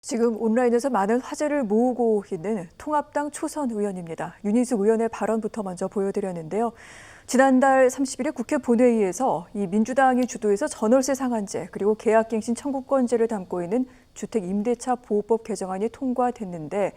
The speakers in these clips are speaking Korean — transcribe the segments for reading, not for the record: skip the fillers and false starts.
지금 온라인에서 많은 화제를 모으고 있는 통합당 초선 의원입니다. 윤희숙 의원의 발언부터 먼저 보여드렸는데요. 지난달 30일에 국회 본회의에서 이 민주당이 주도해서 전월세 상한제 그리고 계약갱신 청구권제를 담고 있는 주택임대차 보호법 개정안이 통과됐는데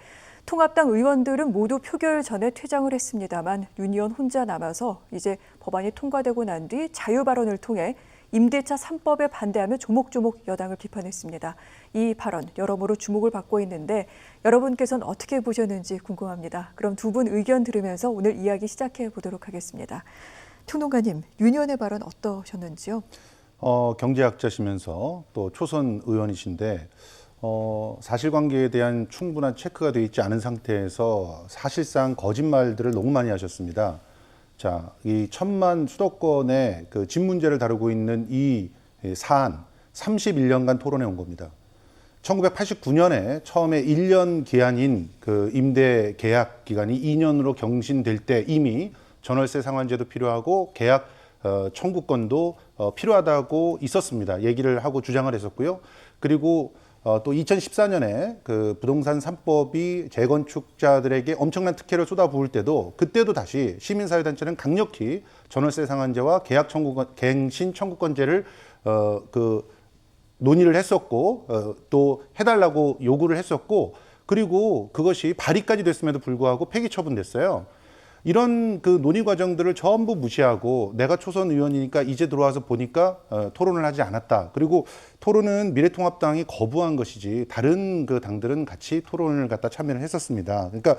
통합당 의원들은 모두 표결 전에 퇴장을 했습니다만 윤 의원 혼자 남아서 이제 법안이 통과되고 난 뒤 자유 발언을 통해 임대차 3법에 반대하며 조목조목 여당을 비판했습니다. 이 발언 여러모로 주목을 받고 있는데 여러분께서는 어떻게 보셨는지 궁금합니다. 그럼 두 분 의견 들으면서 오늘 이야기 시작해 보도록 하겠습니다. 평론가님, 윤 의원의 발언 어떠셨는지요? 경제학자시면서 또 초선 의원이신데 사실관계에 대한 충분한 체크가 되어 있지 않은 상태에서 사실상 거짓말들을 너무 많이 하셨습니다. 자, 이 1000만 수도권의 그 집 문제를 다루고 있는 이 사안 31년간 토론해 온 겁니다. 1989년에 처음에 1년 기한인 그 임대 계약 기간이 2년으로 경신될 때 이미 전월세 상한제도 필요하고 계약 청구권도 필요하다고 있었습니다. 얘기를 하고 주장을 했었고요. 그리고 또 2014년에 그 부동산 3법이 재건축자들에게 엄청난 특혜를 쏟아부을 때도 그때도 다시 시민사회단체는 강력히 전월세 상한제와 계약 청구권, 갱신 청구권제를 논의를 했었고 또 해달라고 요구를 했었고 그리고 그것이 발의까지 됐음에도 불구하고 폐기 처분됐어요. 이런 그 논의 과정들을 전부 무시하고 내가 초선 의원이니까 이제 들어와서 보니까 토론을 하지 않았다. 그리고 토론은 미래통합당이 거부한 것이지 다른 그 당들은 같이 토론을 갖다 참여를 했었습니다. 그러니까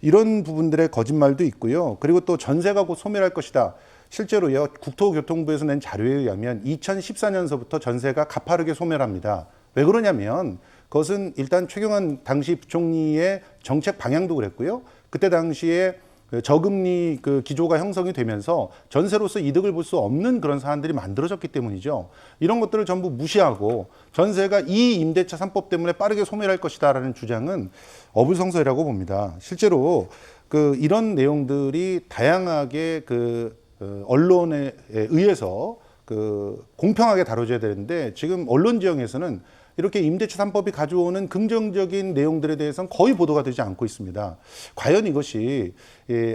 이런 부분들의 거짓말도 있고요. 그리고 또 전세가 곧 소멸할 것이다. 실제로요, 국토교통부에서 낸 자료에 의하면 2014년서부터 전세가 가파르게 소멸합니다. 왜 그러냐면 그것은 일단 최경환 당시 부총리의 정책 방향도 그랬고요. 그때 당시에 저금리 그 기조가 형성이 되면서 전세로서 이득을 볼 수 없는 그런 사안들이 만들어졌기 때문이죠. 이런 것들을 전부 무시하고 전세가 이 임대차 3법 때문에 빠르게 소멸할 것이다라는 주장은 어불성설이라고 봅니다. 실제로 그 이런 내용들이 다양하게 그 언론에 의해서 그 공평하게 다뤄져야 되는데 지금 언론 지형에서는 이렇게 임대차 3법이 가져오는 긍정적인 내용들에 대해서는 거의 보도가 되지 않고 있습니다. 과연 이것이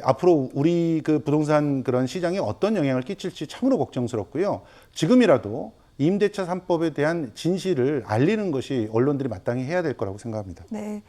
앞으로 우리 그 부동산 그런 시장에 어떤 영향을 끼칠지 참으로 걱정스럽고요. 지금이라도 임대차 3법에 대한 진실을 알리는 것이 언론들이 마땅히 해야 될 거라고 생각합니다. 네.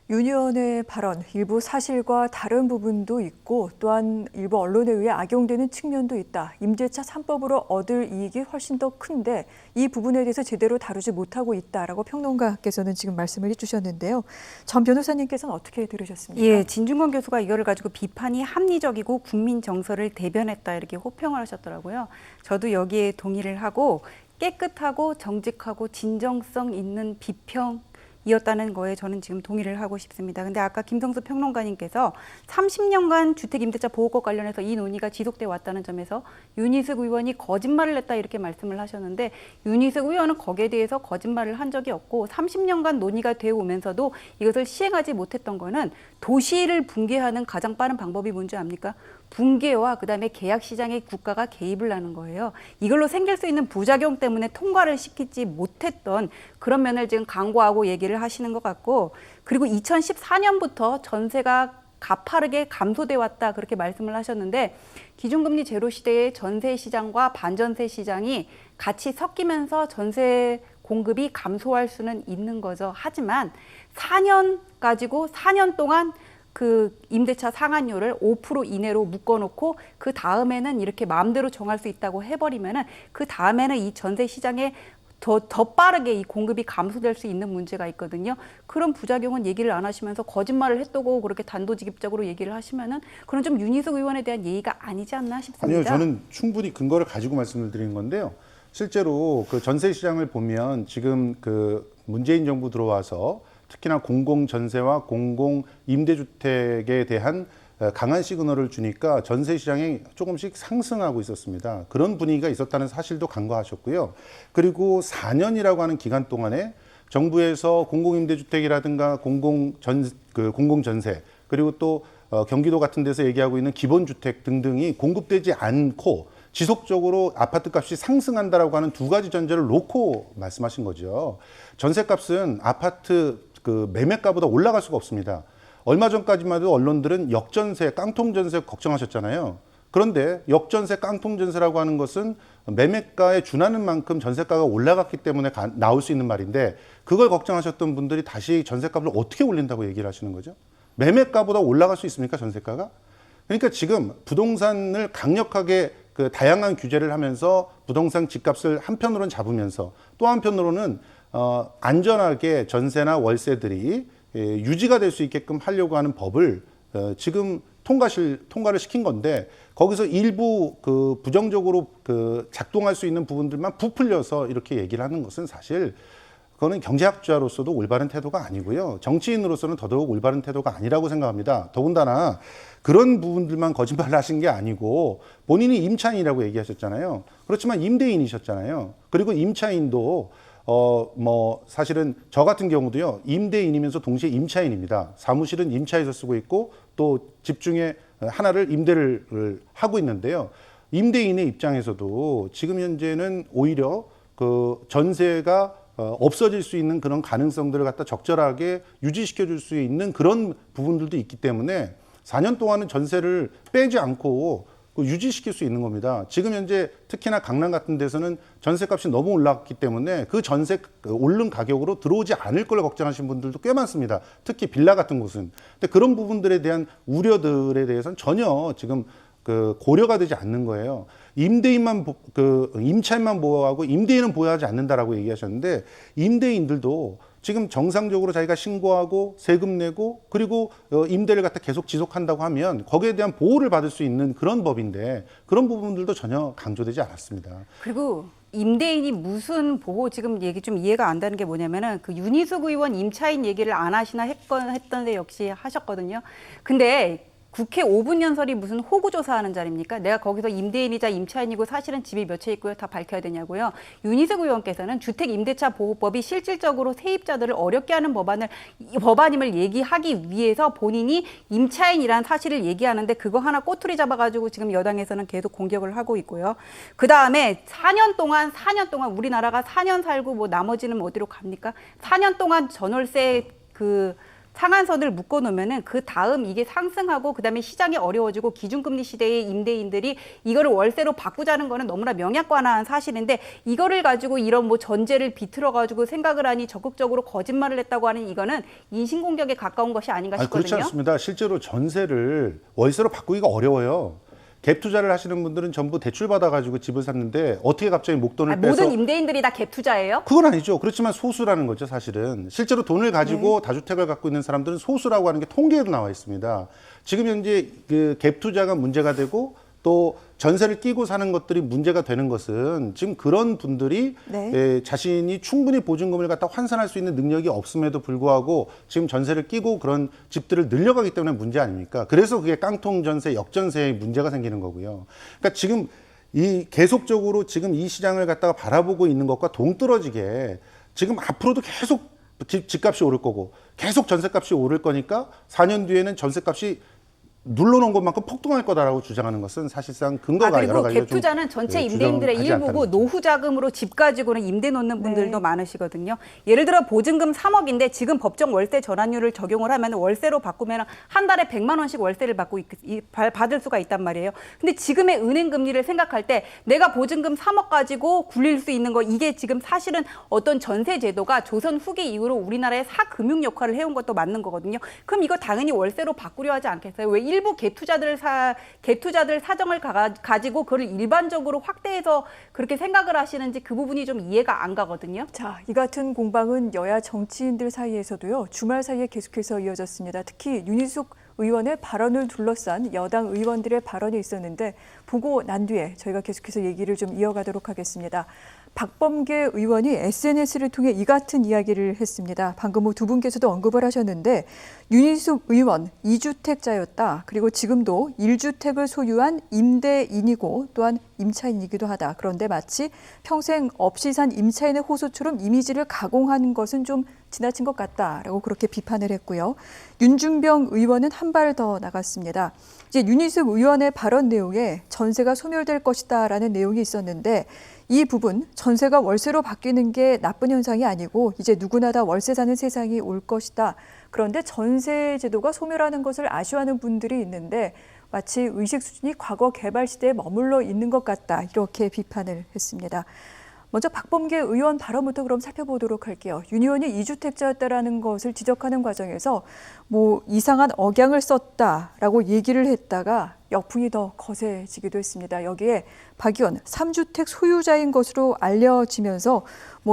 윤 의원의 발언, 일부 사실과 다른 부분도 있고 또한 일부 언론에 의해 악용되는 측면도 있다. 임대차 3법으로 얻을 이익이 훨씬 더 큰데 이 부분에 대해서 제대로 다루지 못하고 있다라고 평론가께서는 지금 말씀을 해주셨는데요. 전 변호사님께서는 어떻게 들으셨습니까? 예, 진중권 교수가 이거를 가지고 비판이 합리적이고 국민 정서를 대변했다 이렇게 호평을 하셨더라고요. 저도 여기에 동의를 하고 깨끗하고 정직하고 진정성 있는 비평 이었다는 거에 저는 지금 동의를 하고 싶습니다. 근데 아까 김성수 평론가님께서 30년간 주택임대차 보호법 관련해서 이 논의가 지속돼 왔다는 점에서 윤희숙 의원이 거짓말을 했다 이렇게 말씀을 하셨는데 윤희숙 의원은 거기에 대해서 거짓말을 한 적이 없고 30년간 논의가 되어 오면서도 이것을 시행하지 못했던 거는 도시를 붕괴하는 가장 빠른 방법이 뭔지 압니까? 붕괴와 그다음에 계약 시장에 국가가 개입을 하는 거예요. 이걸로 생길 수 있는 부작용 때문에 통과를 시키지 못했던 그런 면을 지금 강구하고 얘기를 하시는 것 같고 그리고 2014년부터 전세가 가파르게 감소돼 왔다 그렇게 말씀을 하셨는데 기준금리 제로 시대의 전세 시장과 반전세 시장이 같이 섞이면서 전세 공급이 감소할 수는 있는 거죠. 하지만 4년 가지고 4년 동안 그 임대차 상한율을 5% 이내로 묶어놓고 그 다음에는 이렇게 마음대로 정할 수 있다고 해버리면은 그 다음에는 이 전세 시장에 더 빠르게 이 공급이 감소될 수 있는 문제가 있거든요. 그런 부작용은 얘기를 안 하시면서 거짓말을 했다고 그렇게 단도직입적으로 얘기를 하시면은 그런 좀 윤희숙 의원에 대한 예의가 아니지 않나 싶습니다. 아니요, 저는 충분히 근거를 가지고 말씀을 드리는 건데요. 실제로 그 전세 시장을 보면 지금 그 문재인 정부 들어와서 특히나 공공전세와 공공임대주택에 대한 강한 시그널을 주니까 전세 시장이 조금씩 상승하고 있었습니다. 그런 분위기가 있었다는 사실도 간과하셨고요. 그리고 4년이라고 하는 기간 동안에 정부에서 공공임대주택이라든가 공공전세 그리고 또 경기도 같은 데서 얘기하고 있는 기본주택 등등이 공급되지 않고 지속적으로 아파트 값이 상승한다라고 하는 두 가지 전제를 놓고 말씀하신 거죠. 전세값은 아파트 그 매매가보다 올라갈 수가 없습니다. 얼마 전까지만 해도 언론들은 역전세, 깡통전세 걱정하셨잖아요. 그런데 역전세, 깡통전세라고 하는 것은 매매가에 준하는 만큼 전세가가 올라갔기 때문에 나올 수 있는 말인데 그걸 걱정하셨던 분들이 다시 전세값을 어떻게 올린다고 얘기를 하시는 거죠? 매매가보다 올라갈 수 있습니까, 전세가가? 그러니까 지금 부동산을 강력하게 그 다양한 규제를 하면서 부동산 집값을 한편으로는 잡으면서 또 한편으로는 안전하게 전세나 월세들이 유지가 될 수 있게끔 하려고 하는 법을 지금 통과를 시킨 건데 거기서 일부 그 부정적으로 그 작동할 수 있는 부분들만 부풀려서 이렇게 얘기를 하는 것은 사실 그거는 경제학자로서도 올바른 태도가 아니고요. 정치인으로서는 더더욱 올바른 태도가 아니라고 생각합니다. 더군다나 그런 부분들만 거짓말을 하신 게 아니고 본인이 임차인이라고 얘기하셨잖아요. 그렇지만 임대인이셨잖아요. 그리고 임차인도 사실은 저 같은 경우도요, 임대인이면서 동시에 임차인입니다. 사무실은 임차에서 쓰고 있고 또 집 중에 하나를 임대를 하고 있는데요. 임대인의 입장에서도 지금 현재는 오히려 그 전세가 없어질 수 있는 그런 가능성들을 갖다 적절하게 유지시켜 줄 수 있는 그런 부분들도 있기 때문에 4년 동안은 전세를 빼지 않고 유지시킬 수 있는 겁니다. 지금 현재 특히나 강남 같은 데서는 전세값이 너무 올랐기 때문에 그 전세 오른 가격으로 들어오지 않을 걸 걱정하시는 분들도 꽤 많습니다. 특히 빌라 같은 곳은. 근데 그런 부분들에 대한 우려들에 대해서는 전혀 지금 그 고려가 되지 않는 거예요. 임대인만 임차인만 보호하고 임대인은 보호하지 않는다라고 얘기하셨는데 임대인들도 지금 정상적으로 자기가 신고하고 세금 내고 그리고 임대를 갖다 계속 지속한다고 하면 거기에 대한 보호를 받을 수 있는 그런 법인데 그런 부분들도 전혀 강조되지 않았습니다. 그리고 임대인이 무슨 보호 지금 얘기 좀 이해가 안 되는 게 뭐냐면은 그 윤희숙 의원 임차인 얘기를 안 하시나 했던데 역시 하셨거든요. 근데 국회 5분 연설이 무슨 호구조사하는 자리입니까? 내가 거기서 임대인이자 임차인이고 사실은 집이 몇 채 있고요. 다 밝혀야 되냐고요. 윤희숙 의원께서는 주택임대차보호법이 실질적으로 세입자들을 어렵게 하는 법안임을 얘기하기 위해서 본인이 임차인이라는 사실을 얘기하는데 그거 하나 꼬투리 잡아가지고 지금 여당에서는 계속 공격을 하고 있고요. 그 다음에 4년 동안 우리나라가 4년 살고 뭐 나머지는 어디로 갑니까? 4년 동안 전월세 상한선을 묶어놓으면은 그 다음 이게 상승하고 그 다음에 시장이 어려워지고 기준금리 시대의 임대인들이 이거를 월세로 바꾸자는 거는 너무나 명약관화한 사실인데 이거를 가지고 이런 뭐 전제를 비틀어가지고 생각을 하니 적극적으로 거짓말을 했다고 하는 이거는 인신공격에 가까운 것이 아닌가 싶거든요. 그렇지 않습니다. 실제로 전세를 월세로 바꾸기가 어려워요. 갭 투자를 하시는 분들은 전부 대출 받아가지고 집을 샀는데 어떻게 갑자기 목돈을 빼서 모든 임대인들이 다 갭 투자예요? 그건 아니죠. 그렇지만 소수라는 거죠, 사실은. 실제로 돈을 가지고 다주택을 갖고 있는 사람들은 소수라고 하는 게 통계에도 나와 있습니다. 지금 현재 그 갭 투자가 문제가 되고 또 전세를 끼고 사는 것들이 문제가 되는 것은 지금 그런 분들이 자신이 충분히 보증금을 갖다 환산할 수 있는 능력이 없음에도 불구하고 지금 전세를 끼고 그런 집들을 늘려가기 때문에 문제 아닙니까? 그래서 그게 깡통 전세, 역전세의 문제가 생기는 거고요. 그러니까 지금 계속적으로 지금 이 시장을 갖다가 바라보고 있는 것과 동떨어지게 지금 앞으로도 계속 집값이 오를 거고 계속 전세값이 오를 거니까 4년 뒤에는 전세값이 눌러놓은 것만큼 폭등할 거다라고 주장하는 것은 사실상 근거가 여러 가지가 갭 투자는 전체 임대인들의 일부고 노후 자금으로 집 가지고는 임대 놓는 분들도 많으시거든요. 예를 들어 보증금 3억인데 지금 법정 월세 전환율을 적용을 하면 월세로 바꾸면 한 달에 100만 원씩 월세를 받을 수가 있단 말이에요. 근데 지금의 은행 금리를 생각할 때 내가 보증금 3억 가지고 굴릴 수 있는 거 이게 지금 사실은 어떤 전세 제도가 조선 후기 이후로 우리나라의 사금융 역할을 해온 것도 맞는 거거든요. 그럼 이거 당연히 월세로 바꾸려 하지 않겠어요? 왜 일부 갭 투자들 사정을 가지고 그걸 일반적으로 확대해서 그렇게 생각을 하시는지 그 부분이 좀 이해가 안 가거든요. 자, 이 같은 공방은 여야 정치인들 사이에서도요. 주말 사이에 계속해서 이어졌습니다. 특히 윤희숙 의원의 발언을 둘러싼 여당 의원들의 발언이 있었는데 보고 난 뒤에 저희가 계속해서 얘기를 좀 이어가도록 하겠습니다. 박범계 의원이 SNS를 통해 이 같은 이야기를 했습니다. 방금 두 분께서도 언급을 하셨는데 윤희숙 의원 2주택자였다. 그리고 지금도 1주택을 소유한 임대인이고 또한 임차인이기도 하다. 그런데 마치 평생 없이 산 임차인의 호소처럼 이미지를 가공한 것은 좀 지나친 것 같다라고 그렇게 비판을 했고요. 윤준병 의원은 한 발 더 나갔습니다. 이제 윤희숙 의원의 발언 내용에 전세가 소멸될 것이다라는 내용이 있었는데 이 부분 전세가 월세로 바뀌는 게 나쁜 현상이 아니고 이제 누구나 다 월세 사는 세상이 올 것이다. 그런데 전세 제도가 소멸하는 것을 아쉬워하는 분들이 있는데 마치 의식 수준이 과거 개발 시대에 머물러 있는 것 같다. 이렇게 비판을 했습니다. 먼저 박범계 의원 발언부터 그럼 살펴보도록 할게요. 윤 의원이 2주택자였다라는 것을 지적하는 과정에서 이상한 억양을 썼다라고 얘기를 했다가 역풍이 더 거세지기도 했습니다. 여기에 박 의원 3주택 소유자인 것으로 알려지면서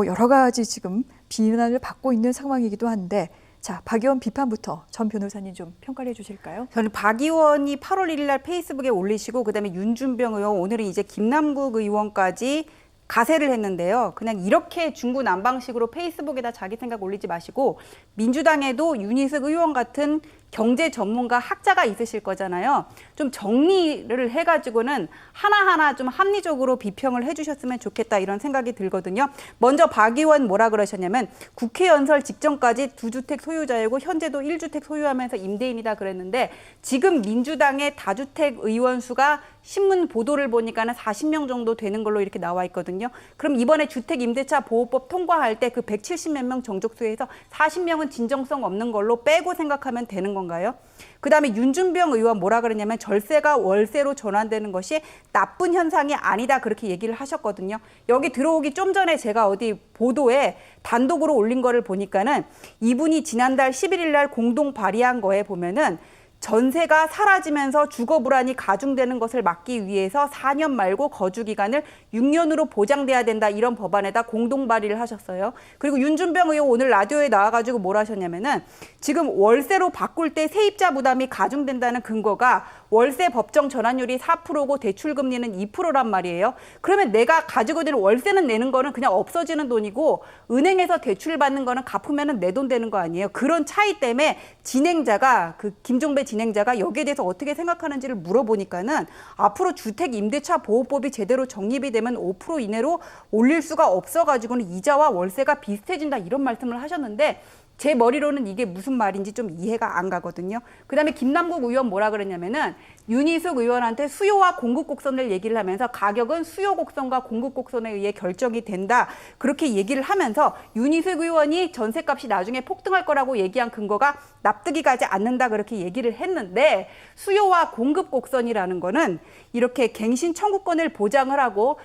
여러 가지 지금 비난을 받고 있는 상황이기도 한데 자, 박 의원 비판부터 전 변호사님 좀 평가를 해주실까요? 저는 박 의원이 8월 1일 날 페이스북에 올리시고 그다음에 윤준병 의원, 오늘은 이제 김남국 의원까지 가세를 했는데요. 그냥 이렇게 중구난방식으로 페이스북에다 자기 생각 올리지 마시고 민주당에도 윤희숙 의원 같은 경제 전문가 학자가 있으실 거잖아요. 좀 정리를 해가지고는 하나하나 좀 합리적으로 비평을 해주셨으면 좋겠다 이런 생각이 들거든요. 먼저 박 의원 뭐라 그러셨냐면 국회 연설 직전까지 2주택 소유자이고 현재도 1주택 소유하면서 임대인이다 그랬는데 지금 민주당의 다주택 의원 수가 신문 보도를 보니까는 40명 정도 되는 걸로 이렇게 나와 있거든요. 그럼 이번에 주택임대차 보호법 통과할 때 그 170몇 명 정족수에서 40명은 진정성 없는 걸로 빼고 생각하면 되는 건가요? 그다음에 윤준병 의원 뭐라 그러냐면 절세가 월세로 전환되는 것이 나쁜 현상이 아니다 그렇게 얘기를 하셨거든요. 여기 들어오기 좀 전에 제가 어디 보도에 단독으로 올린 거를 보니까는 이분이 지난달 11일 날 공동 발의한 거에 보면은 전세가 사라지면서 주거 불안이 가중되는 것을 막기 위해서 4년 말고 거주 기간을 6년으로 보장돼야 된다 이런 법안에다 공동 발의를 하셨어요. 그리고 윤준병 의원 오늘 라디오에 나와가지고 뭘 하셨냐면은 지금 월세로 바꿀 때 세입자 부담이 가중된다는 근거가 월세 법정 전환율이 4%고 대출 금리는 2%란 말이에요. 그러면 내가 가지고 있는 월세는 내는 거는 그냥 없어지는 돈이고 은행에서 대출 받는 거는 갚으면은 내 돈 되는 거 아니에요. 그런 차이 때문에 진행자가 그 김종배 진행자가 여기에 대해서 어떻게 생각하는지를 물어보니까는 앞으로 주택 임대차 보호법이 제대로 정립이 되면 5% 이내로 올릴 수가 없어가지고는 이자와 월세가 비슷해진다 이런 말씀을 하셨는데 제 머리로는 이게 무슨 말인지 좀 이해가 안 가거든요. 그다음에 김남국 의원 뭐라 그랬냐면은 윤희숙 의원한테 수요와 공급 곡선을 얘기를 하면서 가격은 수요 곡선과 공급 곡선에 의해 결정이 된다. 그렇게 얘기를 하면서 윤희숙 의원이 전세값이 나중에 폭등할 거라고 얘기한 근거가 납득이 가지 않는다 그렇게 얘기를 했는데 수요와 공급 곡선이라는 거는 이렇게 갱신 청구권을 보장을 하고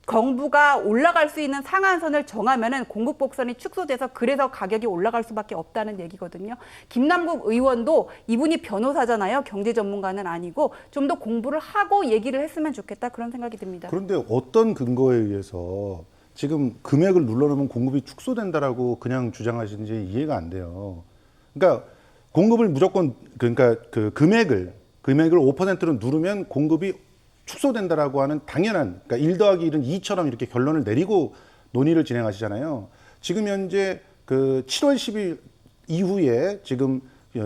정부가 올라갈 수 있는 상한선을 정하면은 공급 곡선이 축소돼서 그래서 가격이 올라갈 수밖에 없다는 얘기거든요. 김남국 의원도 이분이 변호사잖아요. 경제 전문가는 아니고 좀 더 공부를 하고 얘기를 했으면 좋겠다 그런 생각이 듭니다. 그런데 어떤 근거에 의해서 지금 금액을 눌러놓으면 공급이 축소된다라고 그냥 주장하시는지 이해가 안 돼요. 그러니까 공급을 무조건 그러니까 그 금액을 5%로 누르면 공급이 축소된다라고 하는 당연한 그러니까 1 더하기 1은 2처럼 이렇게 결론을 내리고 논의를 진행하시잖아요. 지금 현재 그 7월 10일 이후에 지금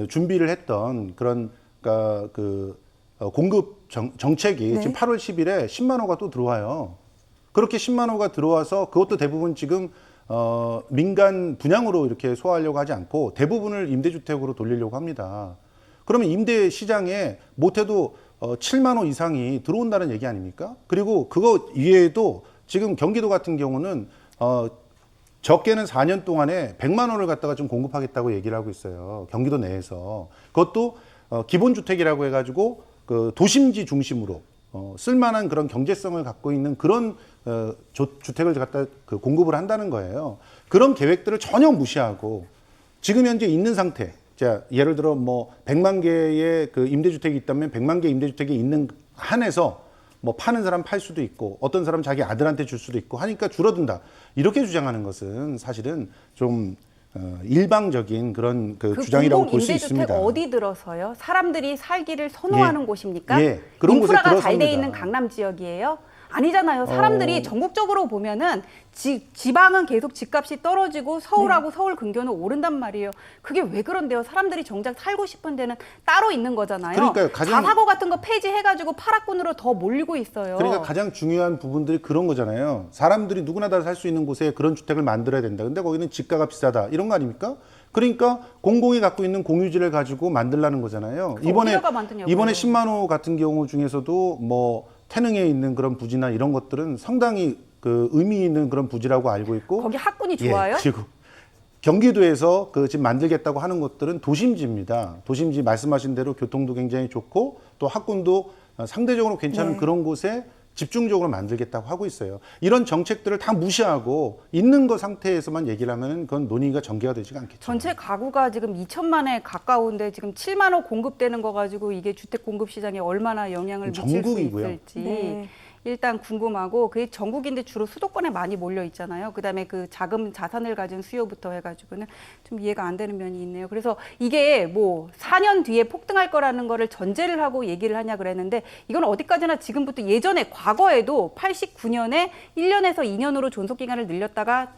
준비를 했던 그런 그러니까 그 공급 정책이 네. 지금 8월 10일에 10만 호가 또 들어와요. 그렇게 10만 호가 들어와서 그것도 대부분 지금 민간 분양으로 이렇게 소화하려고 하지 않고 대부분을 임대주택으로 돌리려고 합니다. 그러면 임대 시장에 못해도 7만 호 이상이 들어온다는 얘기 아닙니까? 그리고 그거 이외에도 지금 경기도 같은 경우는 적게는 4년 동안에 100만 원을 갖다가 좀 공급하겠다고 얘기를 하고 있어요. 경기도 내에서. 그것도 기본주택이라고 해가지고 그 도심지 중심으로 쓸만한 그런 경제성을 갖고 있는 그런 주택을 갖다 그 공급을 한다는 거예요. 그런 계획들을 전혀 무시하고 지금 현재 있는 상태. 자, 예를 들어 100만 개의 그 임대주택이 있다면 100만 개 임대주택이 있는 한에서 파는 사람 팔 수도 있고 어떤 사람 자기 아들한테 줄 수도 있고 하니까 줄어든다. 이렇게 주장하는 것은 사실은 좀 일방적인 그런 그 주장이라고 볼 수 있습니다. 임대주택 어디 들어서요? 사람들이 살기를 선호하는 곳입니까? 예, 그런 곳에 인프라가 잘 돼 들어섭니다. 있는 강남 지역이에요? 아니잖아요. 사람들이 전국적으로 보면은 지방은 계속 집값이 떨어지고 서울하고 서울 근교는 오른단 말이에요. 그게 왜 그런데요? 사람들이 정작 살고 싶은 데는 따로 있는 거잖아요. 그러니까요. 자사고 같은 거 폐지해가지고 파락군으로 더 몰리고 있어요. 그러니까 가장 중요한 부분들이 그런 거잖아요. 사람들이 누구나 다 살 수 있는 곳에 그런 주택을 만들어야 된다. 근데 거기는 지가가 비싸다. 이런 거 아닙니까? 그러니까 공공이 갖고 있는 공유지를 가지고 만들라는 거잖아요. 어디다가 만드냐고요. 이번에 10만 호 같은 경우 중에서도 뭐 태릉에 있는 그런 부지나 이런 것들은 상당히 그 의미 있는 그런 부지라고 알고 있고 거기 학군이 좋아요? 예, 그리고 경기도에서 그 집 만들겠다고 하는 것들은 도심지입니다. 도심지 말씀하신 대로 교통도 굉장히 좋고 또 학군도 상대적으로 괜찮은 네. 그런 곳에 집중적으로 만들겠다고 하고 있어요. 이런 정책들을 다 무시하고 있는 거 상태에서만 얘기를 하면 그건 논의가 전개가 되지가 않겠죠. 전체 가구가 지금 2천만에 가까운데 지금 7만 호 공급되는 거 가지고 이게 주택 공급 시장에 얼마나 영향을 미칠 전국이고요. 수 있을지 네. 일단 궁금하고 그게 전국인데 주로 수도권에 많이 몰려 있잖아요. 그다음에 그 자금 자산을 가진 수요부터 해가지고는 좀 이해가 안 되는 면이 있네요. 그래서 이게 뭐 4년 뒤에 폭등할 거라는 거를 전제를 하고 얘기를 하냐 그랬는데 이건 어디까지나 지금부터 예전에 과거에도 89년에 1년에서 2년으로 존속 기간을 늘렸다가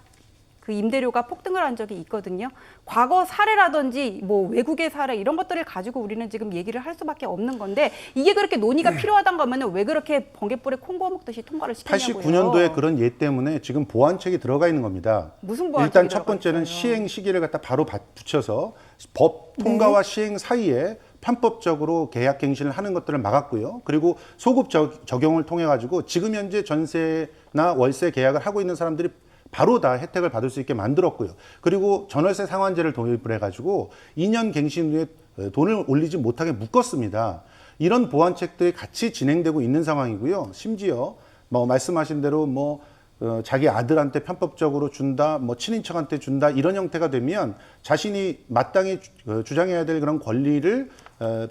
그 임대료가 폭등을 한 적이 있거든요. 과거 사례라든지 뭐 외국의 사례 이런 것들을 가지고 우리는 지금 얘기를 할 수밖에 없는 건데 이게 그렇게 논의가 필요하단 거면은 왜 그렇게 번개불에 콩 구워 먹듯이 통과를 시키냐고요. 89년도에 그런 예 때문에 지금 보완책이 들어가 있는 겁니다. 무슨 보완책이 일단 첫 들어가 번째는 있어요? 시행 시기를 갖다 바로 붙여서 법 통과와 시행 사이에 편법적으로 계약 갱신을 하는 것들을 막았고요. 그리고 소급 적용을 통해 가지고 지금 현재 전세나 월세 계약을 하고 있는 사람들이 바로 다 혜택을 받을 수 있게 만들었고요. 그리고 전월세 상환제를 도입을 해가지고 2년 갱신 후에 돈을 올리지 못하게 묶었습니다. 이런 보완책들이 같이 진행되고 있는 상황이고요. 심지어 뭐 말씀하신 대로 뭐 자기 아들한테 편법적으로 준다, 뭐 친인척한테 준다 이런 형태가 되면 자신이 마땅히 주장해야 될 그런 권리를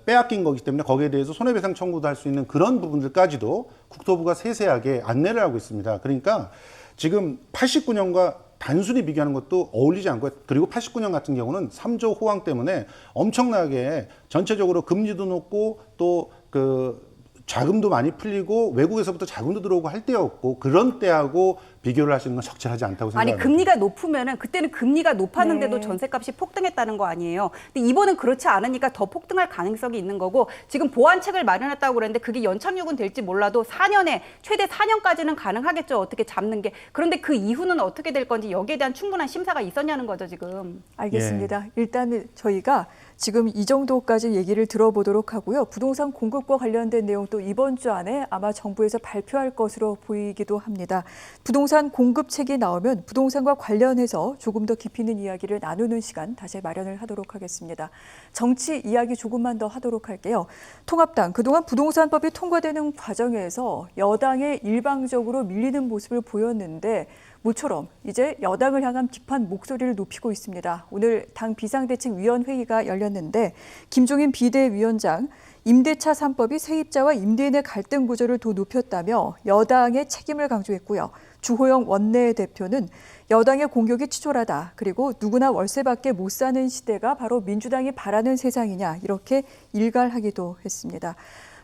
빼앗긴 거기 때문에 거기에 대해서 손해배상 청구도 할 수 있는 그런 부분들까지도 국토부가 세세하게 안내를 하고 있습니다. 그러니까 지금 89년과 단순히 비교하는 것도 어울리지 않고 그리고 89년 같은 경우는 3조 호황 때문에 엄청나게 전체적으로 금리도 높고 또 그 자금도 많이 풀리고 외국에서부터 자금도 들어오고 할 때였고 그런 때하고 비교를 하시는 건 적절하지 않다고 아니 생각합니다. 금리가 높으면은 그때는 금리가 높았는데도 네. 전세값이 폭등했다는 거 아니에요. 근데 이번은 그렇지 않으니까 더 폭등할 가능성이 있는 거고 지금 보완책을 마련했다고 그랬는데 그게 연착륙은 될지 몰라도 4년에 최대 4년까지는 가능하겠죠. 어떻게 잡는 게. 그런데 그 이후는 어떻게 될 건지 여기에 대한 충분한 심사가 있었냐는 거죠 지금. 알겠습니다. 일단 저희가 지금 이 정도까지 얘기를 들어보도록 하고요. 부동산 공급과 관련된 내용도 이번 주 안에 아마 정부에서 발표할 것으로 보이기도 합니다. 부동산 공급책이 나오면 부동산과 관련해서 조금 더 깊이 있는 이야기를 나누는 시간 다시 마련을 하도록 하겠습니다. 정치 이야기 조금만 더 하도록 할게요. 통합당 그동안 부동산법이 통과되는 과정에서 여당에 일방적으로 밀리는 모습을 보였는데 모처럼 이제 여당을 향한 비판 목소리를 높이고 있습니다. 오늘 당 비상대책위원회의가 열렸는데 김종인 비대위원장 임대차 3법이 세입자와 임대인의 갈등 구조를 더 높였다며 여당의 책임을 강조했고요. 주호영 원내대표는 여당의 공격이 치졸하다. 그리고 누구나 월세밖에 못 사는 시대가 바로 민주당이 바라는 세상이냐 이렇게 일갈하기도 했습니다.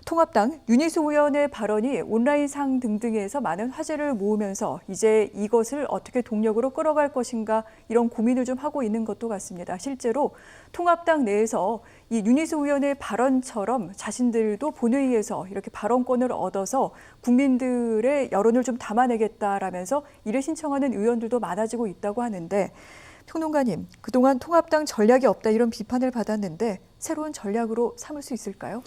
통합당 윤희수 의원의 발언이 온라인상 등등에서 많은 화제를 모으면서 이제 이것을 어떻게 동력으로 끌어갈 것인가 이런 고민을 좀 하고 있는 것도 같습니다. 실제로 통합당 내에서 이 윤희수 의원의 발언처럼 자신들도 본회의에서 이렇게 발언권을 얻어서 국민들의 여론을 좀 담아내겠다라면서 이를 신청하는 의원들도 많아지고 있다고 하는데 평론가님, 그동안 통합당 전략이 없다 이런 비판을 받았는데 새로운 전략으로 삼을 수 있을까요?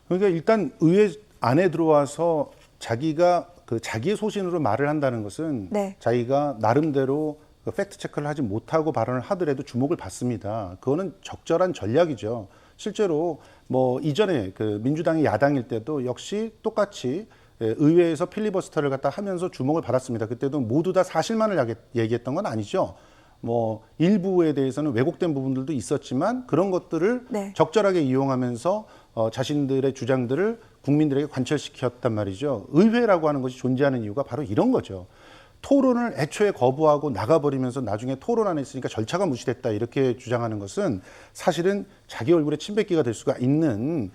그러니까 일단 의회 안에 들어와서 자기가 그 자기의 소신으로 말을 한다는 것은 네. 자기가 나름대로 그 팩트 체크를 하지 못하고 발언을 하더라도 주목을 받습니다. 그거는 적절한 전략이죠. 실제로 뭐 이전에 그 민주당이 야당일 때도 역시 똑같이 의회에서 필리버스터를 갖다 하면서 주목을 받았습니다. 그때도 모두 다 사실만을 얘기했던 건 아니죠. 뭐 일부에 대해서는 왜곡된 부분들도 있었지만 그런 것들을 네. 적절하게 이용하면서 자신들의 주장들을 국민들에게 관철시켰단 말이죠. 의회라고 하는 것이 존재하는 이유가 바로 이런 거죠. 토론을 애초에 거부하고 나가버리면서 나중에 토론 안 했으니까 절차가 무시됐다 이렇게 주장하는 것은 사실은 자기 얼굴에 침 뱉기가 될 수가 있는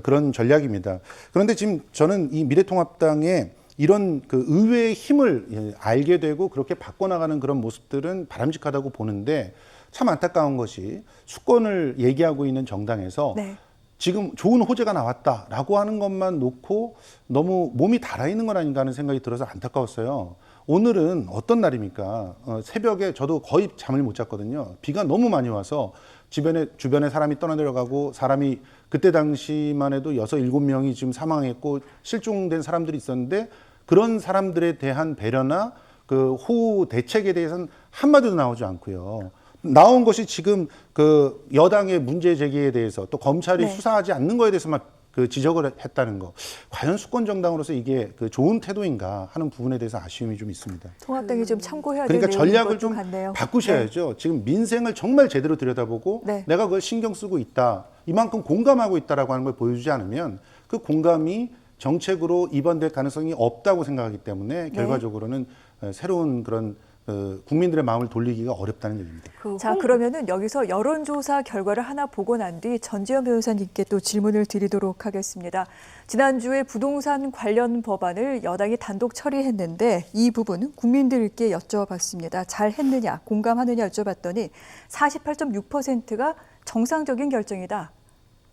그런 전략입니다. 그런데 지금 저는 이 미래통합당의 이런 그 의회의 힘을 알게 되고 그렇게 바꿔나가는 그런 모습들은 바람직하다고 보는데 참 안타까운 것이 수권을 얘기하고 있는 정당에서 네. 지금 좋은 호재가 나왔다라고 하는 것만 놓고 너무 몸이 달아있는 건 아닌가 하는 생각이 들어서 안타까웠어요. 오늘은 어떤 날입니까? 새벽에 저도 거의 잠을 못 잤거든요. 비가 너무 많이 와서 주변에 사람이 떠나들어가고 사람이 그때 당시만 해도 6, 7명이 지금 사망했고 실종된 사람들이 있었는데 그런 사람들에 대한 배려나 그 호우 대책에 대해서는 한마디도 나오지 않고요. 나온 것이 지금 그 여당의 문제 제기에 대해서 또 검찰이 네. 수사하지 않는 거에 대해서만 그 지적을 했다는 거. 과연 수권 정당으로서 이게 그 좋은 태도인가 하는 부분에 대해서 아쉬움이 좀 있습니다. 통합당이 좀 참고해야 그러니까 될 전략을 것도 좀 같네요. 바꾸셔야죠. 지금 민생을 정말 제대로 들여다보고 네. 내가 그걸 신경 쓰고 있다. 이만큼 공감하고 있다라고 하는 걸 보여주지 않으면 그 공감이 정책으로 입안될 가능성이 없다고 생각하기 때문에 결과적으로는 새로운 그런 국민들의 마음을 돌리기가 어렵다는 얘기입니다. 자, 그러면은 여기서 여론조사 결과를 하나 보고 난 뒤 전지현 변호사님께 또 질문을 드리도록 하겠습니다. 지난주에 부동산 관련 법안을 여당이 단독 처리했는데 이 부분 국민들께 여쭤봤습니다. 잘 했느냐, 공감하느냐 여쭤봤더니 48.6%가 정상적인 결정이다.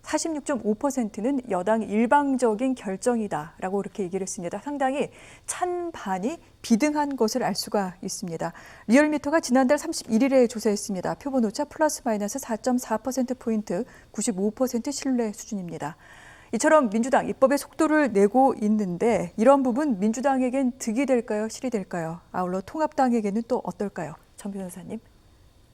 46.5%는 여당 일방적인 결정이다라고 이렇게 얘기를 했습니다. 상당히 찬반이 비등한 것을 알 수가 있습니다. 리얼미터가 지난달 31일에 조사했습니다. 표본 오차 플러스 마이너스 4.4%포인트, 95% 신뢰 수준입니다. 이처럼 민주당 입법의 속도를 내고 있는데 이런 부분 민주당에겐 득이 될까요? 실이 될까요? 아울러 통합당에게는 또 어떨까요? 전 변호사님.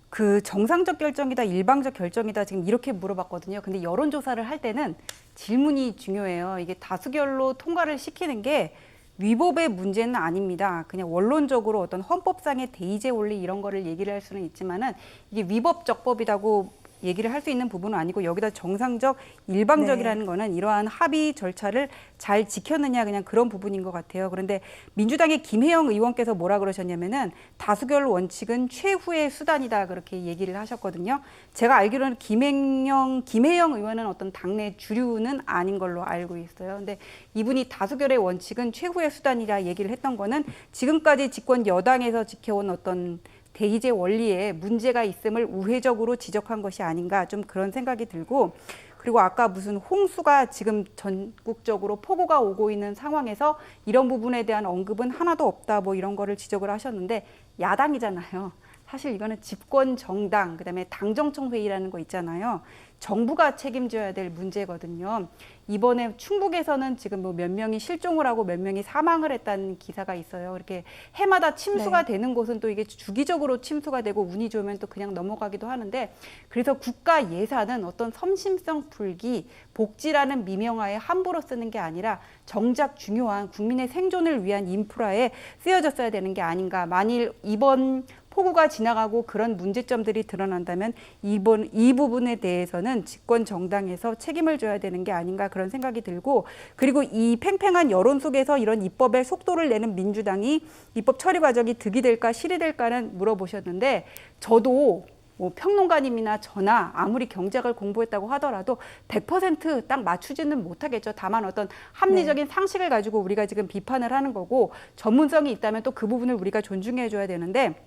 그 정상적 결정이다, 일방적 결정이다 지금 이렇게 물어봤거든요. 근데 여론조사를 할 때는 질문이 중요해요. 이게 다수결로 통과를 시키는 게 위법의 문제는 아닙니다. 그냥 원론적으로 어떤 헌법상의 대의제 원리 이런 거를 얘기를 할 수는 있지만은 이게 위법적법이라고 얘기를 할 수 있는 부분은 아니고 여기다 정상적, 일방적이라는 거는 이러한 합의 절차를 잘 지켰느냐 그냥 그런 부분인 것 같아요. 그런데 민주당의 김혜영 의원께서 뭐라 그러셨냐면은 다수결 원칙은 최후의 수단이다 그렇게 얘기를 하셨거든요. 제가 알기로는 김혜영 의원은 어떤 당내 주류는 아닌 걸로 알고 있어요. 근데 이분이 다수결의 원칙은 최후의 수단이라 얘기를 했던 거는 지금까지 집권 여당에서 지켜온 어떤 대의제 원리에 문제가 있음을 우회적으로 지적한 것이 아닌가 좀 그런 생각이 들고 그리고 아까 무슨 홍수가 지금 전국적으로 폭우가 오고 있는 상황에서 이런 부분에 대한 언급은 하나도 없다 뭐 이런 거를 지적을 하셨는데 야당이잖아요. 사실 이거는 집권 정당 그다음에 당정청 회의라는 거 있잖아요. 정부가 책임져야 될 문제거든요. 이번에 충북에서는 지금 뭐 몇 명이 실종을 하고 몇 명이 사망을 했다는 기사가 있어요. 이렇게 해마다 침수가 되는 곳은 또 이게 주기적으로 침수가 되고 운이 좋으면 또 그냥 넘어가기도 하는데 그래서 국가 예산은 어떤 섬심성 풀기, 복지라는 미명하에 함부로 쓰는 게 아니라 정작 중요한 국민의 생존을 위한 인프라에 쓰여졌어야 되는 게 아닌가. 만일 이번 폭우가 지나가고 그런 문제점들이 드러난다면 이 부분에 대해서는 집권 정당에서 책임을 져야 되는 게 아닌가 그런 생각이 들고 그리고 이 팽팽한 여론 속에서 이런 입법에 속도를 내는 민주당이 입법 처리 과정이 득이 될까 실이 될까는 물어보셨는데 저도 뭐 평론가님이나 저나 아무리 경제학을 공부했다고 하더라도 100% 딱 맞추지는 못하겠죠. 다만 어떤 합리적인 상식을 가지고 우리가 지금 비판을 하는 거고 전문성이 있다면 또 그 부분을 우리가 존중해 줘야 되는데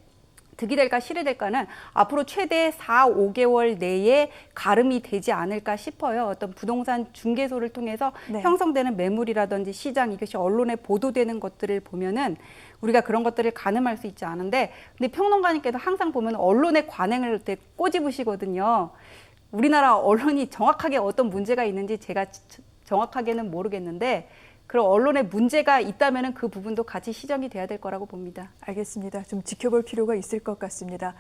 득이 될까 실이 될까는 앞으로 최대 4, 5개월 내에 가름이 되지 않을까 싶어요. 어떤 부동산 중개소를 통해서 형성되는 매물이라든지 시장 이것이 언론에 보도되는 것들을 보면은 우리가 그런 것들을 가늠할 수 있지 않은데 근데 평론가님께도 항상 보면 언론의 관행을 꼬집으시거든요. 우리나라 언론이 정확하게 어떤 문제가 있는지 제가 정확하게는 모르겠는데 그런 언론에 문제가 있다면 그 부분도 같이 시정이 돼야 될 거라고 봅니다. 알겠습니다. 좀 지켜볼 필요가 있을 것 같습니다.